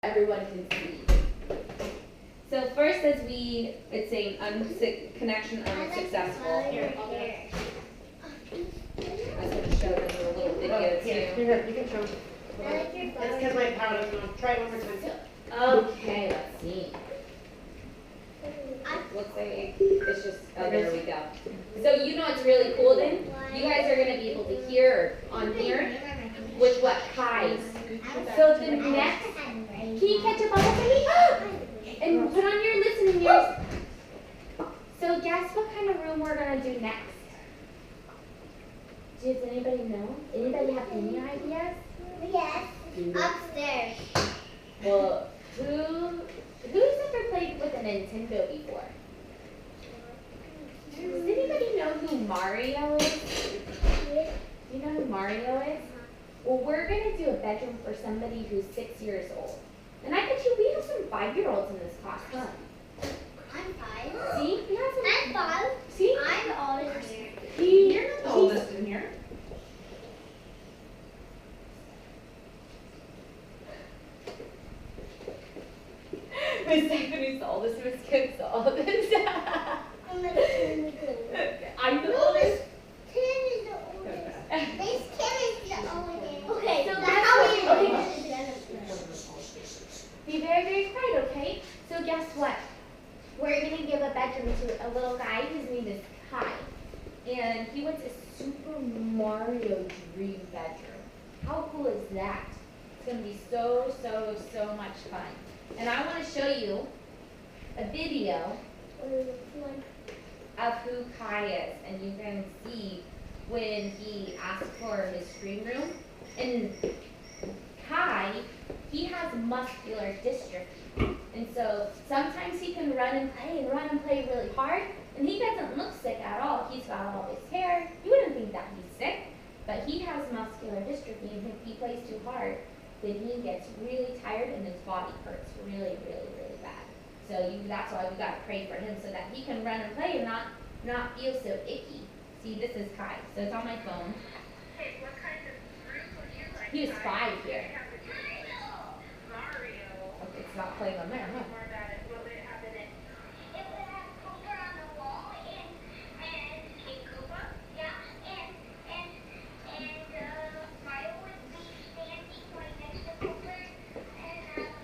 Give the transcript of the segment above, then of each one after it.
everyone can see. So first, it's saying connection unsuccessful. Here. I was going to show them a little video too. You can show. It's because my power is going. Try it one more time. Okay, let's see. Looks like it's just, oh, there we go. So you know what's really cool then? You guys are going to be able to hear on here with what Kai's. So the next, can you catch up on the and put on your listening ears. So guess what kind of room we're going to do next? Does anybody know? Anybody have any ideas? Yes, upstairs. Well, who's ever played with a Nintendo before? Does anybody know who Mario is? Do you know who Mario is? Well, we're going to do a bedroom for somebody who's 6 years old. And I bet you we have some 5-year-olds in this class. Huh? I'm 5. See? We have some. I'm 5. See? I'm the oldest. You're not the oldest in here. Miss Stephanie's the oldest, Miss Kim's the oldest. I'm like 10 I'm the oldest. is the oldest. This 10 is the oldest. Okay, So so that's that's how what we we- Be very, very quiet, okay? So guess what? We're going to give a bedroom to a little guy. His name is Kai. And he wants a Super Mario dream bedroom. How cool is that? It's going to be so, so, so much fun. And I want to show you a video of who Kai is. And you can see when he asked for his dream room. And Kai, he has muscular dystrophy. And so sometimes he can run and play really hard. And he doesn't look sick at all. He's got all this hair. You wouldn't think that he's sick. But he has muscular dystrophy. And if he plays too hard, then he gets really tired and his body hurts really, really, really bad. So that's why we got to pray for him so that he can run and play and not feel so icky. See, this is Kai. So it's on my phone. Hey, what kind of fruit would you like? He was 5 here. Mario. Okay, it's not playing on there, huh? More about it. What would it have in it? It would have Cooper on the wall and King Koopa? yeah, and Mario would be standing right next to Cooper and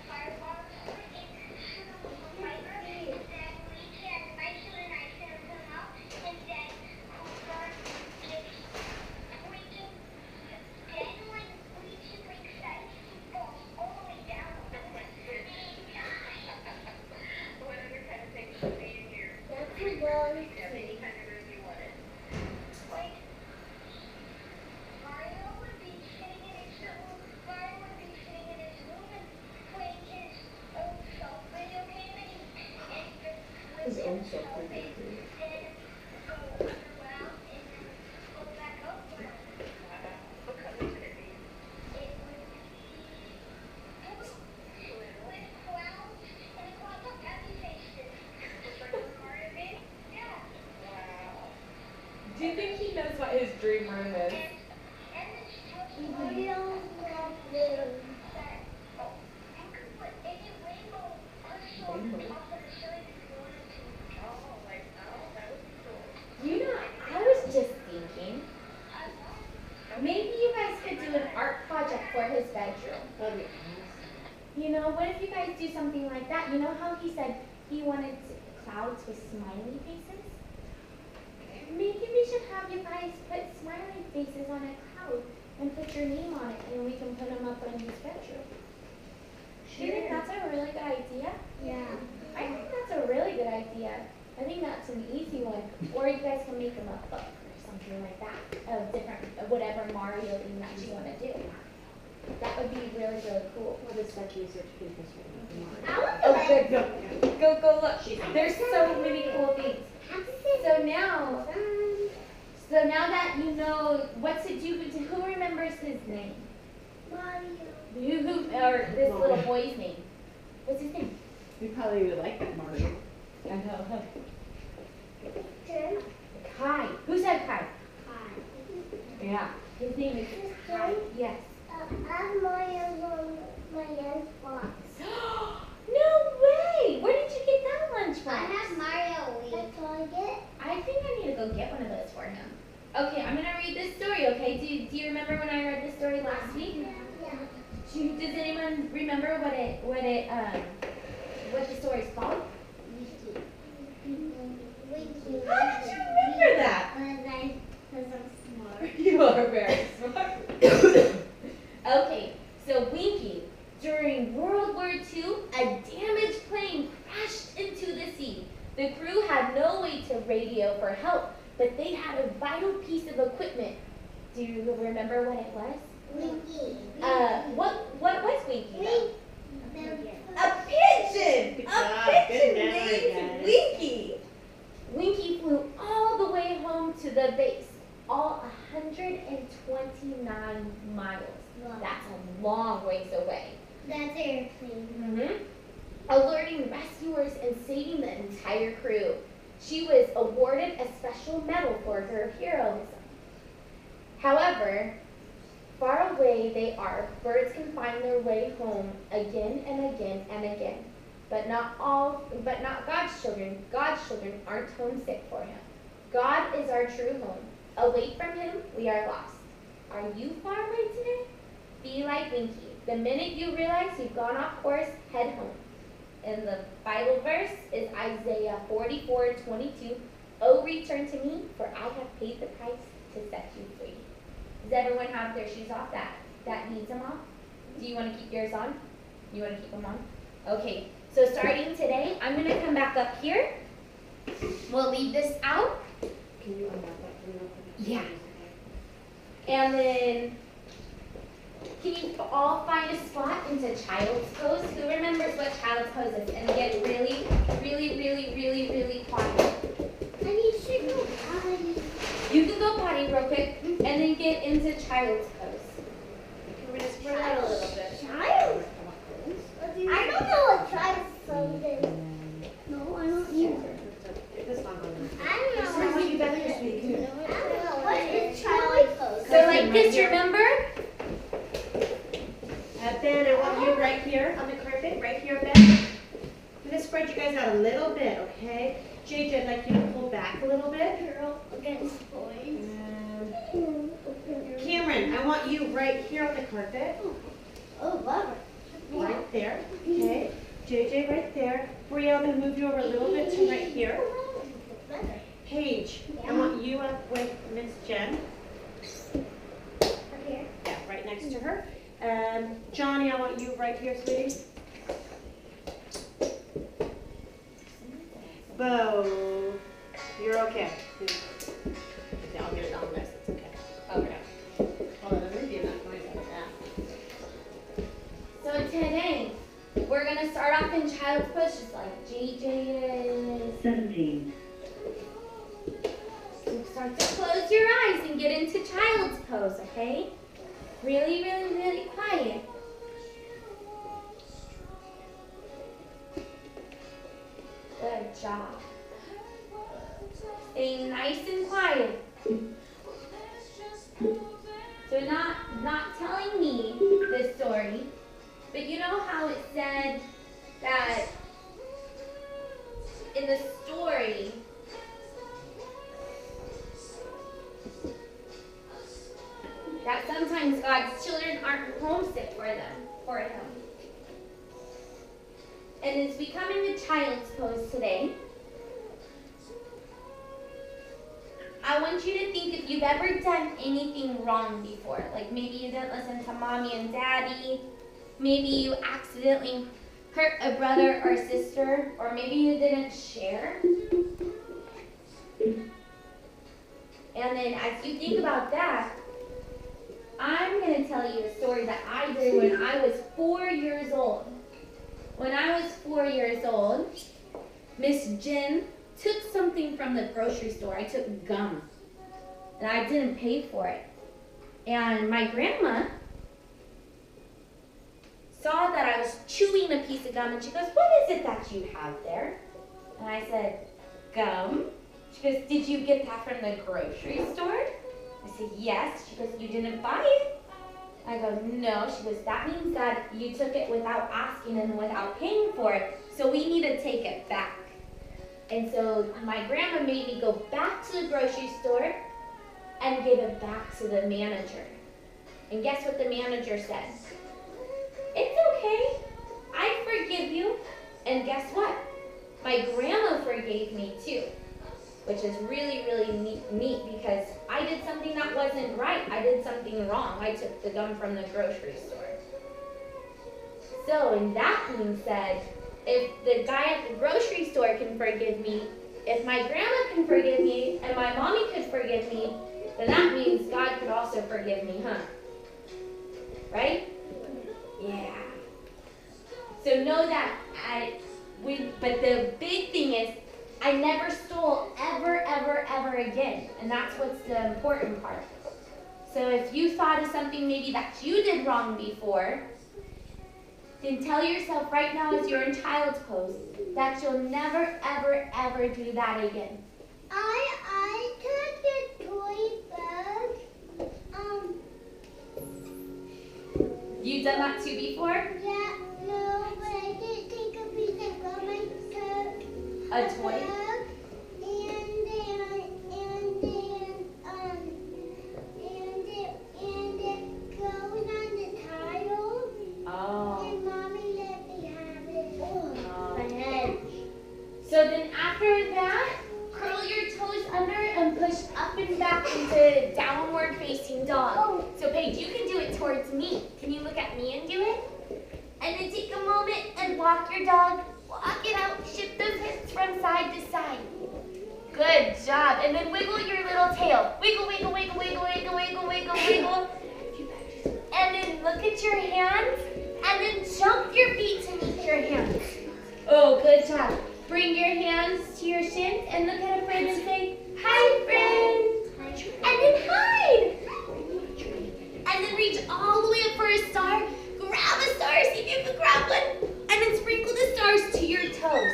fireballs and shoot him with a fiber and then we can shoot and I send him out and then Cooper gets freaking dead when we shoot like that. He falls all the way down and he dies. What other kind of things would be in here? That's a long Yeah, any kind of room you wanted. Like, Mario would be sitting in his room and playing his own self video game and His own self video game. and go underground and then go back up. What colors would it be? It would be blue with clouds and lots of happy faces. Just like what Mario did? Yeah. Wow. Do you think he knows what his dream room is? And it's just Mario love balloons. Oh, you could put any rainbow crystal on top of the ceiling if you wanted to. Oh, like, oh, that would be cool. You know, I was just thinking, maybe you guys could do an art project for his bedroom. That'd be awesome. You know, what if you guys do something like that? You know how he said he wanted clouds with smiley faces? Maybe we should have you guys put smiley faces on a cloud and put your name on it, and we can put them up in his bedroom. Do you think that's a really good idea? Yeah. I think that's a really good idea. I think that's an easy one. Or you guys can make them a book or something like that of different, whatever Mario thing that you want to do. That would be really, really cool. What is that research papers right now? I want Oh, to good. Go look. There's so many cool things. So now that you know what's it do, who remembers his name? Mario. Or this little boy's name? What's his name? You probably would like that, Mario. I know. Ten. Kai. Who said Kai? Hi. Yeah. His name is Kai? Yes. I have Mario's on my Xbox. remember what the story's called? How did you remember that? Because I'm smart. You are very smart. Okay, so Winky, during World War II, a damaged plane crashed into the sea. The crew had no way to radio for help, but they had a vital piece of equipment. Do you remember what it was? Winky. What was Winky? though? A pigeon! Good A job. pigeon Good memory, named guys. Winky! Winky flew all the way home to the base, all 129 miles. Wow. That's a long ways away. That's airplane. Alerting rescuers and saving the entire crew. She was awarded a special medal for her heroism. However, far away they are, birds can find their way home again and again and again. But not God's children. God's children aren't homesick for him. God is our true home. Away from him, we are lost. Are you far away today? Be like Winky. The minute you realize you've gone off course, head home. And the Bible verse is Isaiah 44:22. Oh, return to me, for I have paid the price to set you free. Does everyone have their shoes off that needs them off? Do you want to keep yours on? You want to keep them on? Okay, so starting today, I'm going to come back up here. We'll leave this out. Can you unwrap that for me real quick? Yeah. And then, can you all find a spot into child's pose? Who remembers what child's pose is? And get really, really, really, really, really quiet. I need to go potty. You can go potty real quick and then get into child's pose. Can we just spread out a little bit? Child? I don't know what child's pose is. No, I don't either. This one goes in. I don't know. Just like you better just be good. I don't know. What is child's pose? So like this, remember? Ben, I want you right here on the carpet, right here, Ben. I'm gonna spread you guys out a little bit, okay? JJ, I'd like you to pull back a little bit. Girl against boys. Cameron, I want you right here on the carpet. Oh, love Right there, okay? JJ right there. Bria, I'm gonna move you over a little bit to right here. Paige, I want you up with Miss Jen. Here. Yeah, right next to her. Johnny, I want you right here, sweetie. Bo, you're okay. Yeah, I'll get it on this. It's okay. Okay. Hold on, let me do that noise like that. So today, we're going to start off in child's pose just like JJ is. 17, So start to close your eyes and get into child's pose, okay? Really, really, really quiet. Good job. Stay nice and quiet. So not telling me this story, but you know how it said that in the story that sometimes God's children aren't homesick for him. And as we come into child's pose today, I want you to think if you've ever done anything wrong before. Like maybe you didn't listen to mommy and daddy, maybe you accidentally hurt a brother or sister, or maybe you didn't share. And then as you think about that, I'm going to tell you a story that I did when I was 4 years old. When I was 4 years old, Miss Jen took something from the grocery store. I took gum, and I didn't pay for it. And my grandma saw that I was chewing a piece of gum, and she goes, "What is it that you have there?" And I said, "Gum." She goes, "Did you get that from the grocery store?" I said, "Yes." She goes, "You didn't buy it?" I go, "No." She goes, "That means that you took it without asking and without paying for it, so we need to take it back." And so my grandma made me go back to the grocery store and give it back to the manager. And guess what the manager said? "It's okay. My grandma forgave me too, which is really, really neat because I did something that wasn't right. I did something wrong. I took the gum from the grocery store. So, and that being said, if the guy at the grocery store can forgive me, if my grandma can forgive me, and my mommy could forgive me, then that means God could also forgive me, huh? Right? Yeah. So know that but the big thing is, I never stole ever, ever, ever again. And that's what's the important part. So if you thought of something maybe that you did wrong before, then tell yourself right now as you're in child's pose that you'll never, ever, ever do that again. I took the toy bag. You've done that too before? Yeah, no, but I did take a piece of gum. I took A toy? bag, and it goes on the tile. Oh. And mommy let me have it. My head. So then after that, curl your toes under and push up and back into downward facing dog. So Paige, you can do it towards me. Can you look at me and do it? And then take a moment and walk your dog. Walk it out. Shift those hips from side to side. Good job. And then wiggle your little tail. Wiggle, wiggle, wiggle, wiggle, wiggle, wiggle, wiggle, wiggle. And then look at your hands. And then jump your feet to meet your hands. Oh, good job. Bring your hands to your shins and look at a friend and say, hi, friend. And then hide. And then reach all the way up for a star. Grab a star, see if you can grab one. And then sprinkle the stars to your toes.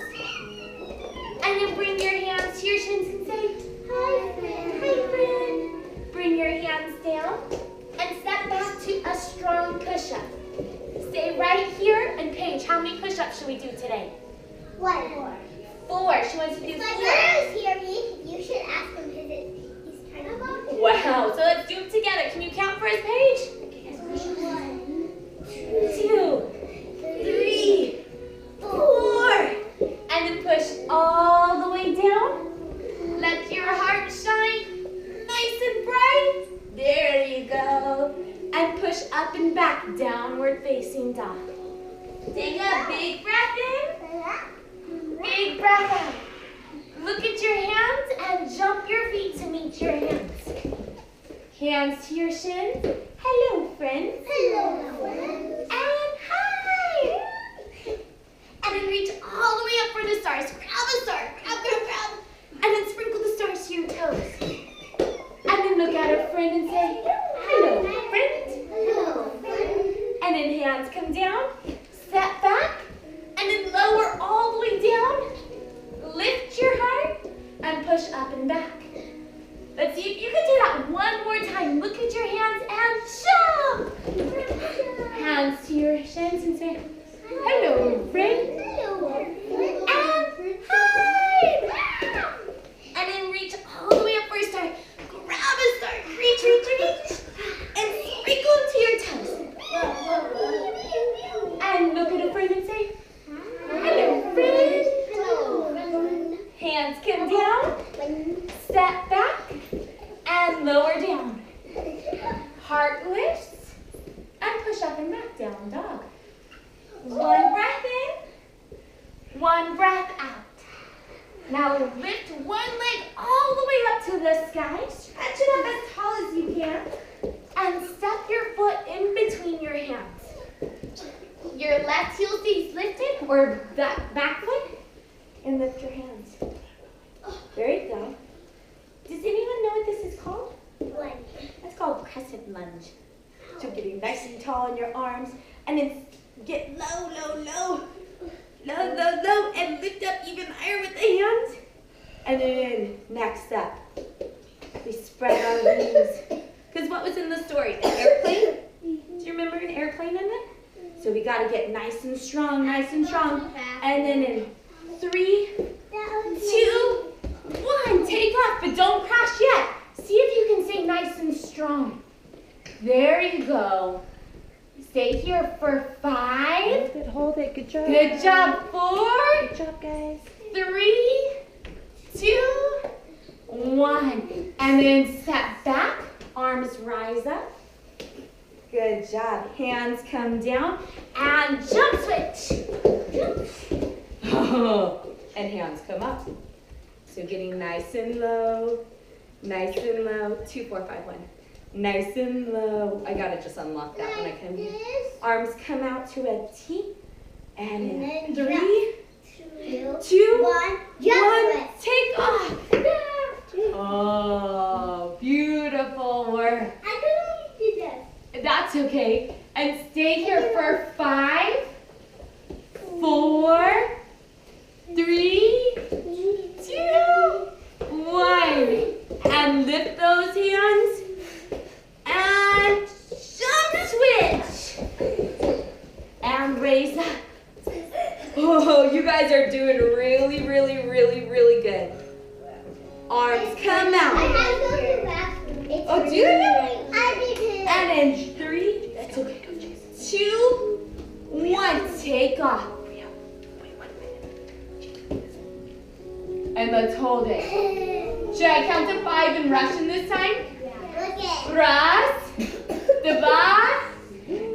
And then bring your hands to your shins and say, hi, friend. Hi, friend. Bring your hands down and step back to a strong push-up. Stay right here. And Paige, how many push-ups should we do today? 4. 4. She wants to do 4. My brothers hear me. You should ask him because he's trying to walk. Wow. So let's do them together. Can you count for us, Paige? 1, 2, 3, 4. And then push all the way down. Let your heart shine nice and bright. There you go. And push up and back, downward facing dog. Take a big breath in. Big breath out. Look at your hands and jump your feet to meet your hands. Hands to your shins. Hello, friends. Hello, friend. And hi. And then reach all the way up for the stars. Grab a star. Grab, grab, grab. And then sprinkle the stars to your toes. And then look at a friend and say, hello, friend. Hello, friend. And then hands come down. Step back. And then lower all the way down. Lift your heart and push up and back. Let's see if you can do that one more time. Look at your hands and jump. Hands to your shins and say, hello, friend. Hello, friend. And hide. And then reach all the way up for a star. Grab a star. Reach, reach, reach. And sprinkle to your toes. And look at a friend and say, hello, friend. Hello, friend. Hands come down. Step back. And lower down. Heart lifts. And push up and back, down dog. One breath in. One breath out. Now lift one leg all the way up to the sky. Stretch it up as tall as you can. And step your foot in between your hands. Your left heel stays lifted, or that back foot, and lift your hands. There you go. Does anyone know what this is called? That's called crescent lunge. So getting nice and tall in your arms, and then get low, low, low. Low, low, low, and lift up even higher with the hands. And then next up, we spread our wings. Because what was in the story? An airplane? Do you remember an airplane in it? So we got to get nice and strong, nice and strong. And then in 3, 2, 1, take off, but don't crash yet. See if you can stay nice and strong. There you go. Stay here for 5. Hold it. Good job. Good job. 4. Good job, guys. 3, 2, 1. And then step back, arms rise up. Good job. Hands come down and jump switch. And hands come up. So getting nice and low, nice and low. 2, 4, 5, 1. Nice and low. I gotta just unlock that when I come here. Arms come out to a T. And in 3, 2, 1. Take off. Oh, beautiful work. I don't do this. That's okay. And stay here for 5, 4, 3, 2, 1. And lift those hands. And jump switch. And raise up. Oh, you guys are doing really, really, really, really good. Arms come out. I have to go to the bathroom. Oh, do you? I did it. And in 3, that's okay, 2, 1, take off. And let's hold it. Should I count to 5 and Russian this time? Look at Раз, 2,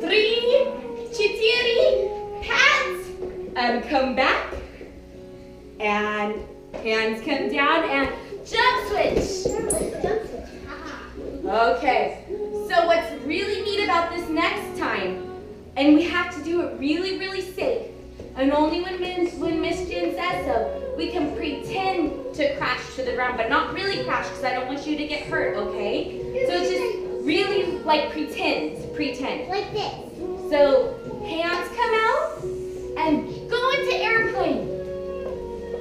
3, 4, pat. And come back. And hands come down and jump switch. Okay, so what's really neat about this next time, and we have to do it really, really safe, and only when Miss Jen says so, we can pretend to crash to the ground, but not really crash because I don't want you to get hurt, okay? So it's just really like pretend. like this. So hands come out and go into airplane.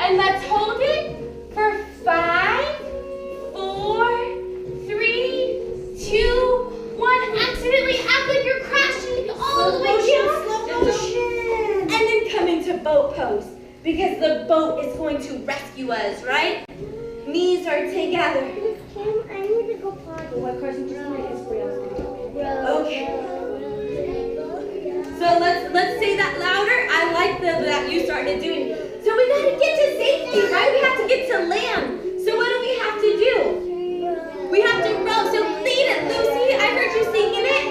And let's hold it for 5, 4, 3, 2, 1. Accidentally act like you're crashing all the way down. Slow motion. And then come into boat pose because the boat is going to rescue us, right? Knees are together. Kim, I need to go potty. What question just made is Okay. So let's say that louder. I like that you started doing. So we gotta get to safety, right? We have to get to land. So what do we have to do? We have to row. So lead it, Lucy. I heard you singing it.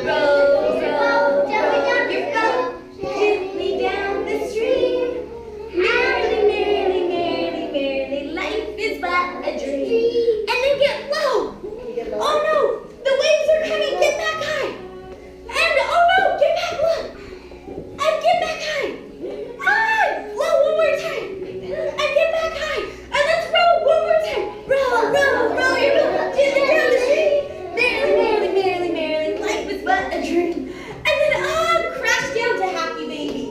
Row, row, row your boat gently down the stream. Merrily, merrily, merrily, merrily, life is but a dream. And then get low. Oh no, the waves are coming. Get back high. And oh no, get back low. And get back high. High, low one more time. And get back high. And let's row one more time. Row, row, row your boat gently down the stream. Merrily, merrily, merrily, merrily, life is but a dream. And then crash down to happy baby.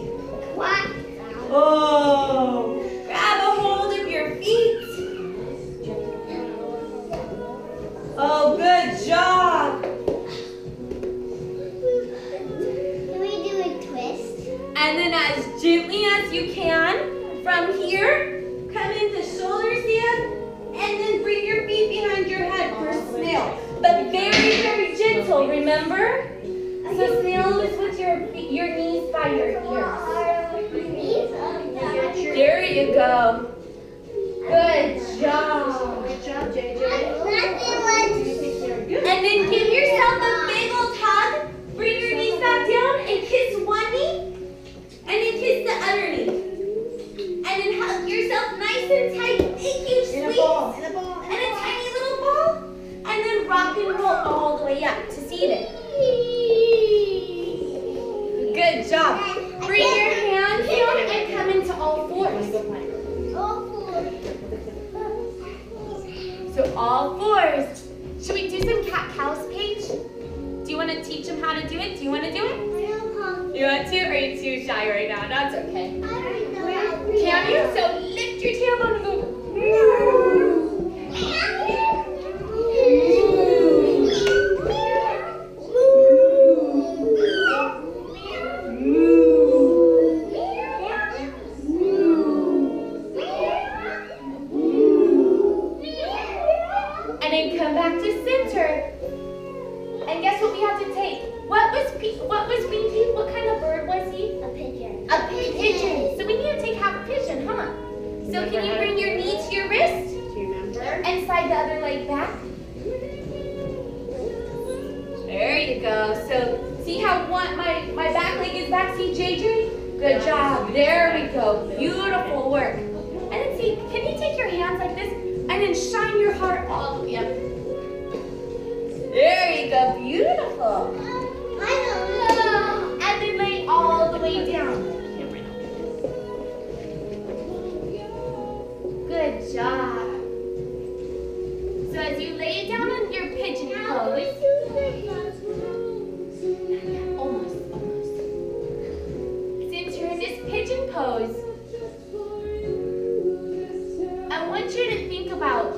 What? Oh, grab a hold of your feet. Oh, good job. Can we do a twist? And then as gently as you can, from here, come into shoulder stand, and then bring your feet behind your head for snail. But very, very gentle, remember? So snail is with your knees by your ears. There you go. Good job. Good job, JJ. And then give yourself a big old hug. Bring your knees back down and kiss one knee. And then kiss the other knee. And then hug yourself nice and tight. Big huge In a squeeze. ball. And a tiny little ball. And then rock and roll all the way up to seated. Good job. Bring your hands down and come into all fours. So all fours. Should we do some cat-cows, Paige? Do you want to teach them how to do it? Do you want to do it? You want to? Or are you too shy right now? That's okay. Can you? So lift your tailbone and go. And then come back to center. And guess what we have to take? What was Pinky? What kind of bird was he? A pigeon. A pigeon. So we need to take half a pigeon, huh? So So Remember can you how to bring your do knee it? to your wrist Do you remember? and slide the other leg back? There you go. So see how my back leg is back? See, JJ? Good job. There we go. Beautiful work. And then see, can you take your hands like this and then shine your heart all the way up? There you go. Beautiful. And then lay all the way down. Good job. So as you lay down on your pigeon pose, almost. Since you're in this pigeon pose, I want you to think about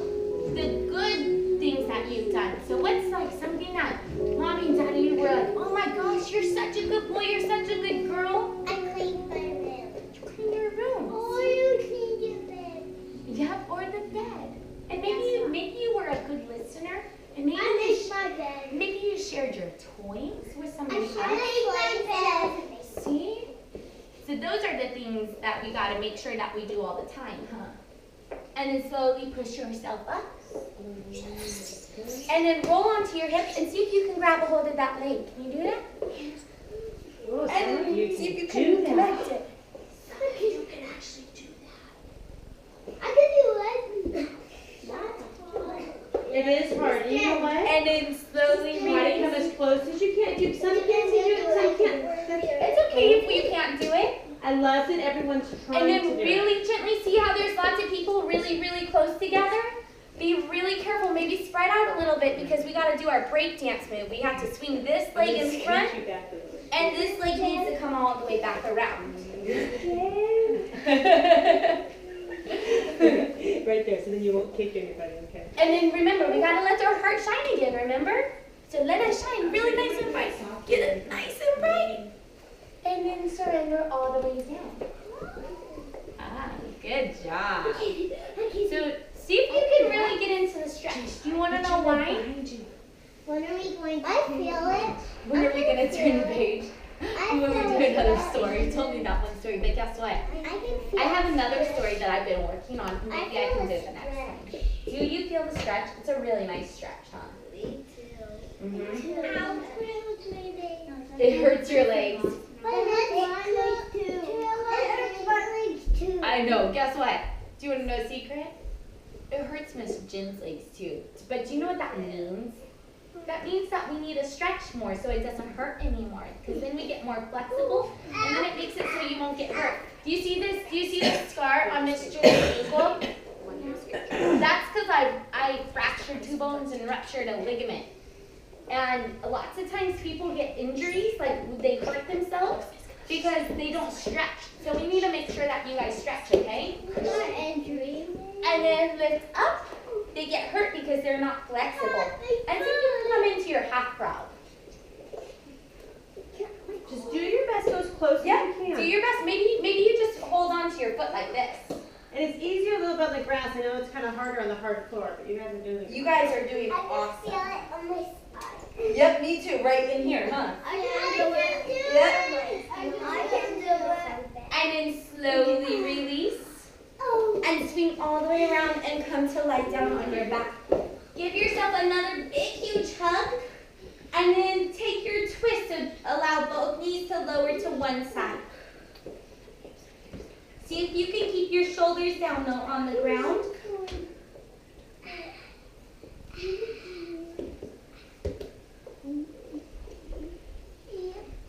the good things that you've done. So what's like something that mommy and daddy were like, oh my gosh, you're such a good boy, you're such a good girl. I cleaned my room. You clean your room. Oh, you cleaned your bed. Yep, or the bed. And maybe you were a good listener, and maybe I missed my bed. maybe you shared your toys with somebody else. I made my bed. See? So those are the things that we got to make sure that we do all the time, huh? And then slowly push yourself up. And then roll onto your hips and see if you can grab a hold of that leg. Can you do that? Oh, And some of then you see if you can do can that. connect it. Some of you can actually do that. I can do it. It is hard. You know what? And then slowly Try to come release. as close as you can. Some kids can do it, some can't. That's- It's okay if you can't do it. I love that everyone's trying And to then do really gently see how there's lots of people really, really close together. Be really careful. Maybe spread out a little bit because we got to do our break dance move. We have to swing this leg in front, and this leg needs to come all the way back around. Right there, so then you won't kick anybody, okay? And then remember, we got to let our heart shine again, remember? So let it shine really nice and bright. Get it nice and bright. And then surrender all the way down. Ah, good job. So see if you can really get into the stretch. Do you want to know why? When are we going to I feel it. When are we going to turn the page? I When we feel do it. another story. You told me that one story, but guess what? I can feel I have another story that I've been working on. Maybe I feel can do a it the next time. stretch. Do you feel the stretch? It's a really nice stretch, huh? Me too. Mm-hmm. Ow, it hurts my legs. It hurts your legs. My legs too. It hurts my legs too. I know. Guess what? Do you want to know a secret? It hurts Miss Jin's legs too. But do you know what that means? That means that we need to stretch more so it doesn't hurt anymore. Because then we get more flexible, and then it makes it so you won't get hurt. Do you see this? Do you see this scar on Miss Jin's ankle? That's because I fractured 2 bones and ruptured a ligament. And lots of times people get injuries, like they hurt themselves because they don't stretch. So we need to make sure that you guys stretch, okay? Not injury. And then lift up. They get hurt because they're not flexible. And so you can come into your half crowd. Just do your best, go as close Yeah, as you can. do your best. Maybe you just hold on to your foot like this. And it's easier a little bit on the grass. I know it's kind of harder on the hard floor, but you guys are doing it. You guys are doing I can feel awesome. it on my spine. Yep, me too. Right in here, huh? I can do it. Yep. I can do it. And then slowly release. Oh. And swing all the way around and come to lie down on your back. Give yourself another big, huge hug. And then take your twist to allow both knees to lower to one side. See if you can keep your shoulders down though on the ground.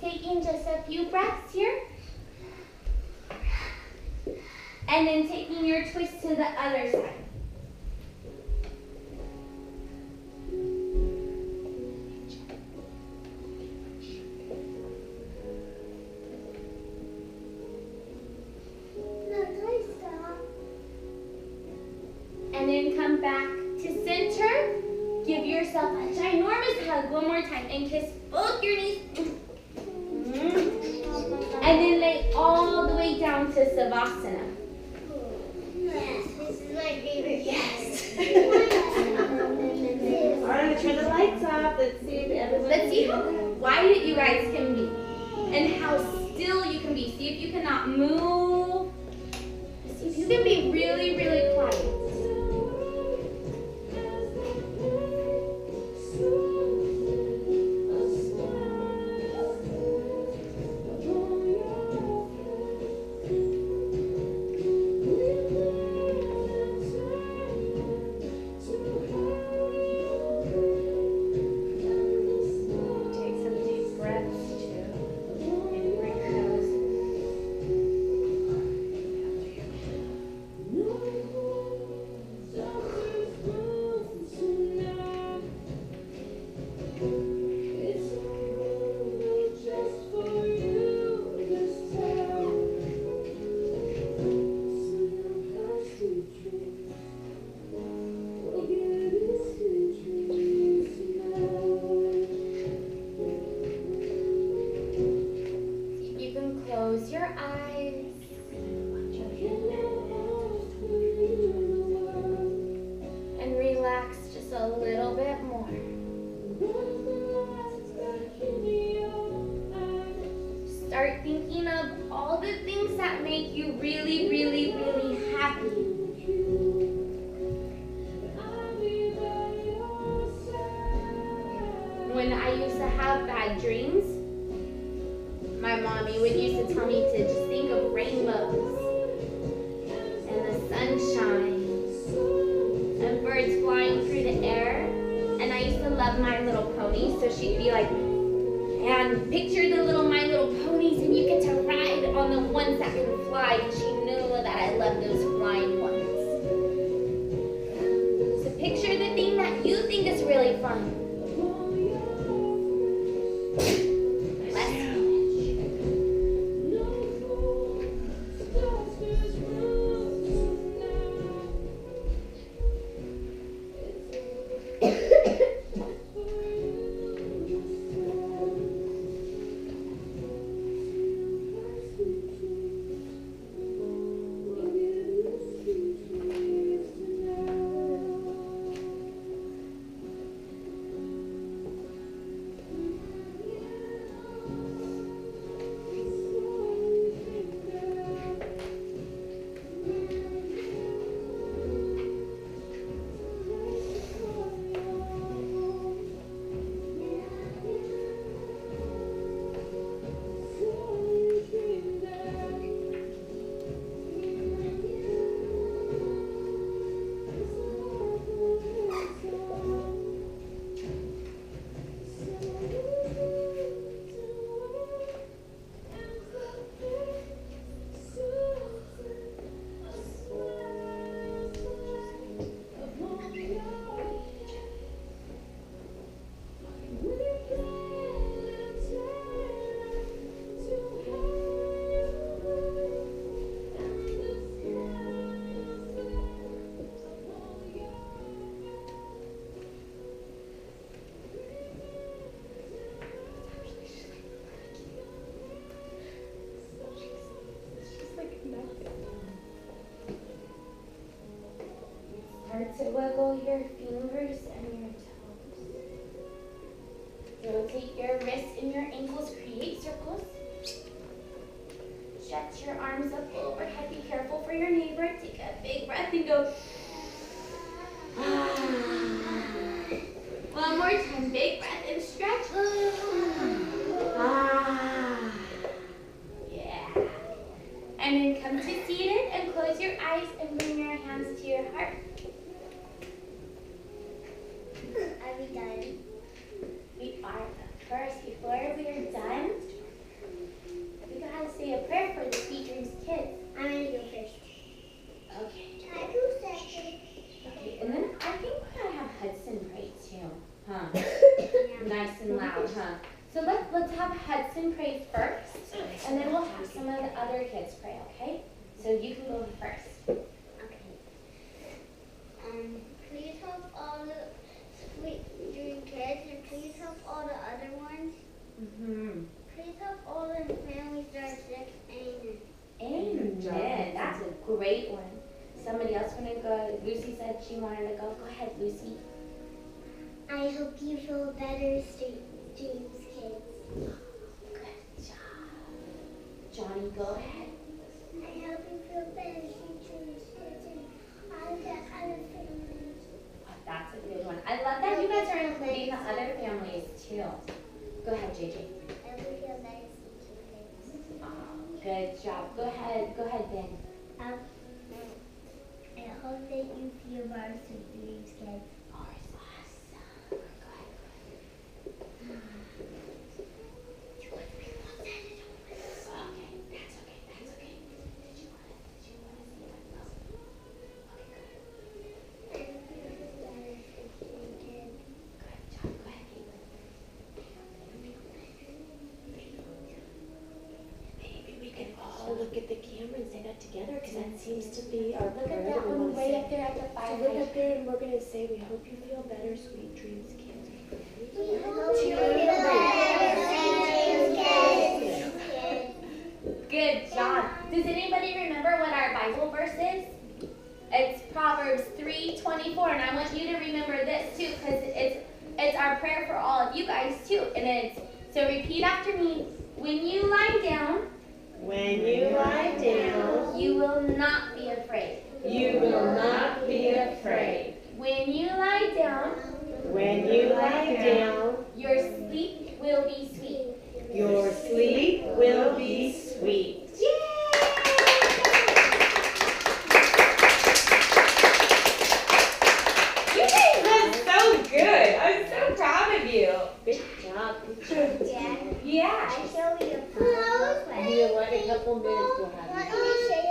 Taking just a few breaths here. And then taking your twist to the other side. And then come back to center. Give yourself a ginormous hug one more time and kiss both your knees. And then lay all the way down to Savasana. Yes, this is my favorite. Yes. All right, let's turn the lights off. Let's see if everyone. Let's see how quiet you guys can be and how still you can be. See if you cannot move. You can be really, really quiet. Take some deep breaths too. In through your nose. See if you can close your eyes. And relax just a little bit more. Start thinking of all the things that make you really, really, really happy. When I used to have bad dreams, my mommy would used to tell me to just think of rainbows and the sunshine and birds flying through the air. And I used to love My Little Pony, so she'd be like, and picture the little My Little Ponies and you get to ride on the ones that can fly, because she knew that I loved those flying ones. So picture the thing that you think is really fun. Start to wiggle your fingers and your toes. Rotate your wrists and your ankles, create circles. Stretch your arms up overhead. Be careful for your neighbor. Take a big breath and go. One more time, big breath and stretch. Yeah. And then come to seated and close your eyes and bring your hands to your heart. Are we done? We are, but first, before we are done, we gotta say a prayer for the teacher's kids. I'm gonna go first. Okay. Can I go second? Okay, and then I think we're gonna have Hudson pray too, huh? Nice and loud, huh? So let's have Hudson pray first, and then we'll have some of the other kids pray, okay? So you can go first. Okay. Please help all the sweet dream kids, and please help all the other ones. Please help all the families that are sick. Amen. Amen. That's a great one. Somebody else wanna go? Lucy said she wanted to go. Go ahead, Lucy. I hope you feel better, sweet dreams, kids. Good job. Johnny, go ahead. I hope you feel better, sweet dreams. too. Go ahead, JJ. I will feel better speaking things. Good job. Go ahead, Ben. I hope that you feel better sweet dreams, kids. Oh, it's awesome. Go ahead. Okay, that's okay. Did you want to see my mouth? Okay, good. Good job. Go ahead, Maybe we can all look at the camera and say that together, because that seems to be our Look prayer at that that we one want to way say. up there at the So fire look up hydrant. there and we're going to say, we hope you feel better, sweet dreams, kids. We hope you feel better sweet dreams, kids. Good job. Does anybody remember what our Bible verse is? It's Proverbs 3:24, and I want you to remember this too, because it's our prayer for all of you guys too. And it's, so repeat after me. When you lie down, you will not be afraid. You will not be afraid. When you lie down, When you lie down, your sleep will be sweet. your sleep will be sweet. You guys That's so good. I'm so proud of you. Good job. Good job. Yeah. Yeah. I show you photos. You know what? In a couple minutes we'll have Want me to show you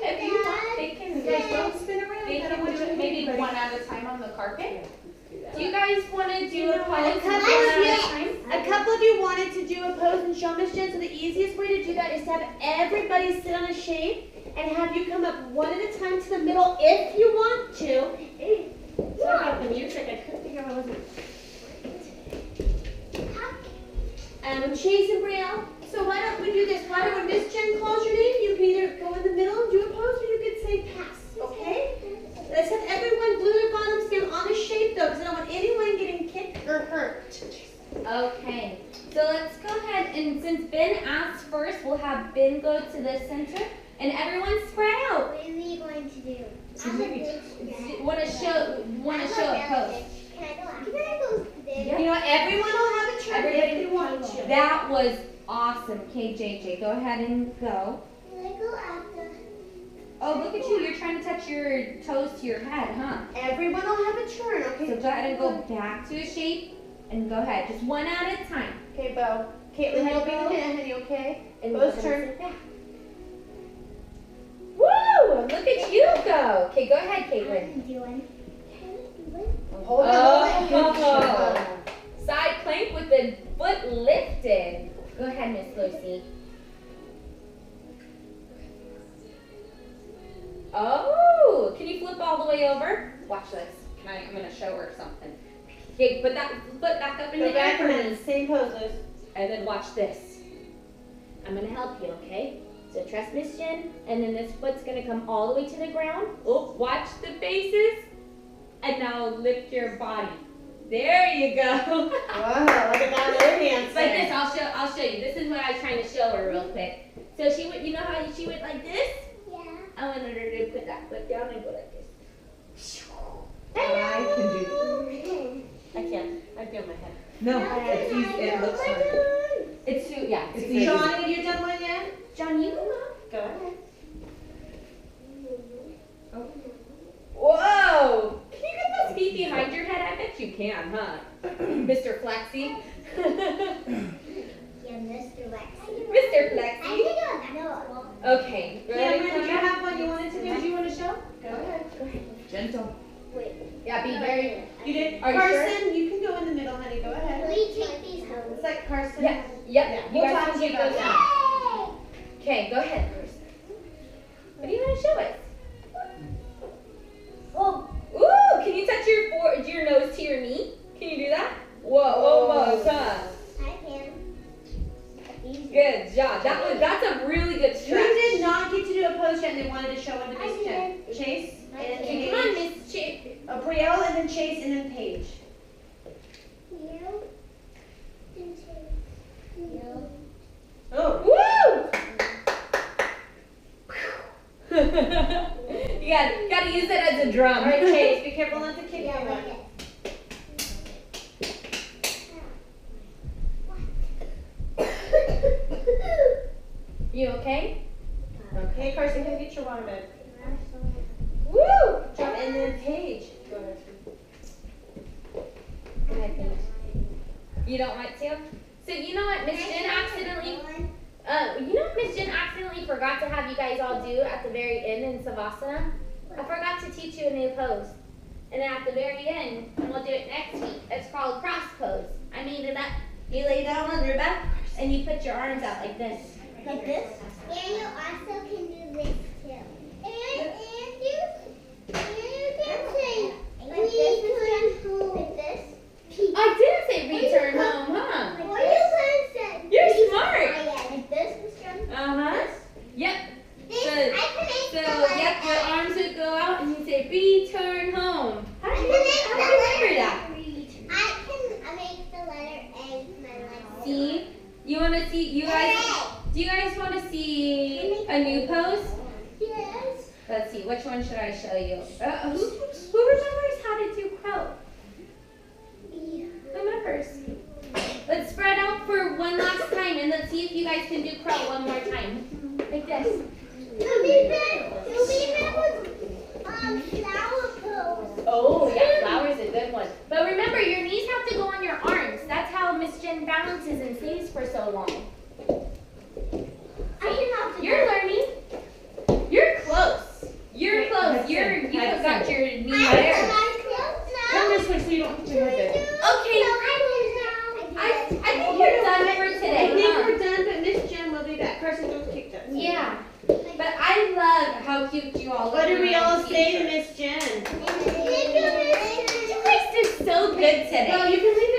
If you want, they can. Don't spin around. They I don't can want do you it to maybe be one at a time on the carpet. Do you guys want to do a pose one couple at of a time? A couple of you wanted to do a pose and show Miss Jen, so the easiest way to do that is to have everybody sit on a shape and have you come up one at a time to the middle if you want to. Sorry about the music, I couldn't figure out what was Chase and Brielle, so why don't we do this? Why don't when Miss Jen calls your name, you can either go in the middle and do a pose, or you can say pass, okay? Let's have everyone glue their bottoms down on a shape though, because I don't want anyone getting kicked or hurt. Okay. So let's go ahead, and since Ben asked first, we'll have Ben go to the center and everyone spread out. What are we going to do? Want to show a pose? Can I go after? Can I go there? You know what, everyone will have a turn if they want to. That was awesome. Okay, JJ, go ahead and go. Can I go after? Oh, look at you. You're trying to touch your toes to your head, huh? Everyone will have a turn, okay? So go ahead and go back to a shape and go ahead. Just one at a time. Okay, Bo. Caitlin, you'll be the minute, honey, okay? And Bo's go turn. sit back. Woo! Look at you go. Okay, go ahead, Caitlin. I'm doing. Hold Oh. Side plank with the foot lifted. Go ahead, Miss Lucy. Oh, can you flip all the way over? Watch this. I'm gonna show her something. Okay, put that foot back up in Go the air back for a and minute. then same pose, Liz. And then watch this. I'm gonna help you, okay? So trust Miss Jen, and then this foot's gonna come all the way to the ground. Oh, watch the faces. And now lift your body. There you go. Whoa, look at that other dance. Like this, I'll show you. This is what I was trying to show her real quick. So she went, you know how she went like this? Yeah. I wanted her to put that foot down and go like this. I can do I can't. I feel my head. No, it looks like it's too, yeah. It's Is John, have you done one yet? John, you come up. Go ahead. Whoa! Can you get those feet behind your head? I bet you can, huh? Mr. Flexi. Yeah, Mr. Lexi. Mr. I Flexi. think I know. Okay. Cameron, did you Ready? have one you wanted to do? Did you want to show? Go ahead. Gentle. Wait. Yeah, be very. You did? Are you Carson, you can go in the middle, honey. Go Will ahead. you take these home? It's like Carson. Yeah. Yep. You We'll guys talk can to you take about those that. out. Okay, go ahead, Carson. What do you want to show us? Oh, Ooh, can you touch your nose to your knee? Can you do that? Whoa, almost, huh? I can. Easy. Good job. That's a really good Who stretch. did not get to do a pose yet and they wanted to show one to I Miss Jen? did. Chase? I And did. Okay, come on, Miss Chip. Brielle, and then Chase, and then Paige. You. You. Oh. Woo! You gotta use it as a drum. All right, Chase, be careful not to kick Yeah, anyone. like it. Okay, Carson, come get your water bag. Woo! And then Paige. Go ahead. Go ahead, Paige. You don't want to? So you know what Miss Jen accidentally Miss Jen accidentally forgot to have you guys all do at the very end in Savasana? I forgot to teach you a new pose. And then at the very end, and we'll do it next week, it's called cross pose. I made it up. You lay down on your back and you put your arms out like this. Like this? And you also can do this too. And you can say, like this. I didn't say return home, huh? Or you can say, You're smart. like this, Miss Jen. Uh-huh. Yep. This, So, I can make the letter yep, your A. arms would go out and you say return home. How do you I remember that? I can make the letter A with my legs. See? You want to see, you guys, do you guys want to see a new pose? Yes. Let's see, which one should I show you? Who remembers how to do crow? Who remembers? Let's spread out for one last time and let's see if you guys can do crow one more time. Like this. You'll be with flower pose. Oh, yeah, flower's a good one. But remember, your knees have to go on your arms. That's how Miss Jen balances and stays for so long. You're learning. You're close. You're close. You got your knee there. Come this way so you don't hit your head there. Okay. I think we're done for today. I think huh? we're done, but Miss Jen will be back. Carson, don't kick that. Yeah. But I love how cute you all look. What do we in your all own say to t-shirt. Miss Jen? You guys did so good today. Well, you can leave